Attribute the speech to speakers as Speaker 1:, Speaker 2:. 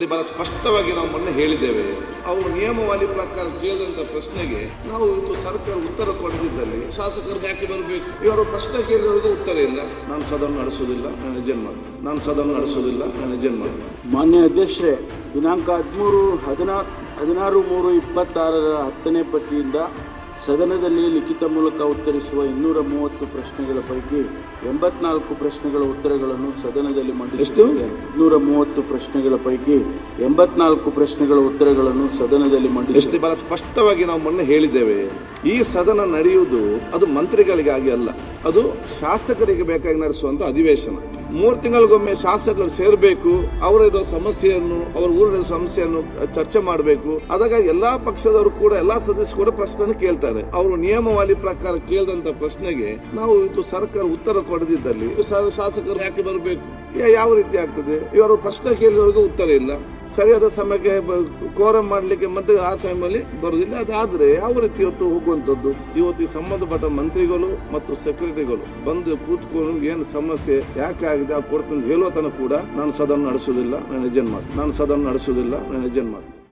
Speaker 1: ಬಹಳ ಸ್ಪಷ್ಟವಾಗಿ ನಾವು ಮೊನ್ನೆ ಹೇಳಿದ್ದೇವೆ. ಅವರು ನಿಯಮಾವಳಿ ಪ್ರಕಾರ ಕೇಳಿದಂತ ಪ್ರಶ್ನೆಗೆ ನಾವು ಇವತ್ತು ಸರ್ಕಾರ ಉತ್ತರ ಕೊಡದಿದ್ದಲ್ಲಿ ಶಾಸಕರು ಯಾಕೆ ಬರಬೇಕು? ಇವರು ಪ್ರಶ್ನೆ ಕೇಳಿದವರಿಗೂ ಉತ್ತರ ಇಲ್ಲ. ನಾನು ಸದನ ನಡೆಸುವುದಿಲ್ಲ, ನಾನು ಎಜೆಂಟ್ ಮಾಡ್ತೇನೆ. ನಾನು ಸದನ ನಡೆಸುವುದಿಲ್ಲ, ನಾನು ಎಜೆಂಟ್ ಮಾಡ್ತೇನೆ.
Speaker 2: ಮಾನ್ಯ ಅಧ್ಯಕ್ಷರೇ, ದಿನಾಂಕ 16/3/26 10ನೇ ಪಟ್ಟಿಯಿಂದ ಸದನದಲ್ಲಿ ಲಿಖಿತ ಮೂಲಕ ಉತ್ತರಿಸುವ 230 ಪ್ರಶ್ನೆಗಳ ಪೈಕಿ 84 ಪ್ರಶ್ನೆಗಳ ಉತ್ತರಗಳನ್ನು ಸದನದಲ್ಲಿ ಮಂಡಿಸಲಾಗಿದೆ. 230 ಪ್ರಶ್ನೆಗಳ ಪೈಕಿ 84 ಪ್ರಶ್ನೆಗಳ ಉತ್ತರಗಳನ್ನು ಸದನದಲ್ಲಿ ಮಂಡಿಸಲಾಗಿದೆ.
Speaker 1: ಬಹಳ ಸ್ಪಷ್ಟವಾಗಿ ನಾವು ಮೊನ್ನೆ ಹೇಳಿದ್ದೇವೆ. ಈ ಸದನ ನಡೆಯುವುದು ಅದು ಮಂತ್ರಿಗಳಿಗಾಗಿ ಅಲ್ಲ, ಅದು ಶಾಸಕರಿಗೆ ಬೇಕಾಗಿ ನಡೆಸುವಂತ ಅಧಿವೇಶನ. 3 ತಿಂಗಳಿಗೊಮ್ಮೆ ಶಾಸಕರು ಸೇರಬೇಕು, ಅವರಿರೋ ಸಮಸ್ಯೆಯನ್ನು, ಅವರ ಊರಿನ ಸಮಸ್ಯೆಯನ್ನು ಚರ್ಚೆ ಮಾಡಬೇಕು. ಅದಕ್ಕಾಗಿ ಎಲ್ಲಾ ಪಕ್ಷದವರು ಕೂಡ, ಎಲ್ಲಾ ಸದಸ್ಯರು ಕೂಡ ಪ್ರಶ್ನೆ ಕೇಳ್ತಾರೆ. ಅವರು ನಿಯಮಾವಳಿ ಪ್ರಕಾರ ಕೇಳಿದಂತ ಪ್ರಶ್ನೆಗೆ ನಾವು ಇವತ್ತು ಸರ್ಕಾರ ಉತ್ತರ ಕೊಡದಿದ್ದಲ್ಲಿ ಶಾಸಕರು ಯಾಕೆ ಬರಬೇಕು? ಯಾವ ರೀತಿ ಆಗ್ತದೆ? ಇವರು ಪ್ರಶ್ನೆ ಕೇಳಿದವರಿಗೂ ಉತ್ತರ ಇಲ್ಲ. ಸರಿಯಾದ ಸಮಯಕ್ಕೆ ಕೋರಂ ಮಾಡಲಿಕ್ಕೆ ಮತ್ತೆ ಆ ಸಮಯದಲ್ಲಿ ಬರುವುದಿಲ್ಲ. ಅದಾದ್ರೆ ಯಾವ ರೀತಿ ಇವತ್ತು ಹೋಗುವಂಥದ್ದು? ಇವತ್ತು ಈ ಸಂಬಂಧಪಟ್ಟ ಮಂತ್ರಿಗಳು ಮತ್ತು ಸೆಕ್ರೆಟರಿಗಳು ಬಂದು ಕೂತ್ಕೊಂಡು ಏನು ಸಮಸ್ಯೆ ಯಾಕೆ ಆಗಿದೆ ಕೊಡ್ತಂದು ಹೇಳುವ ತನಕ ಕೂಡ ನಾನು ಸದನ ನಡೆಸುವುದಿಲ್ಲ, ನಾನು ಎಜೆಂಟ್ ಮಾಡ್ತೀನಿ.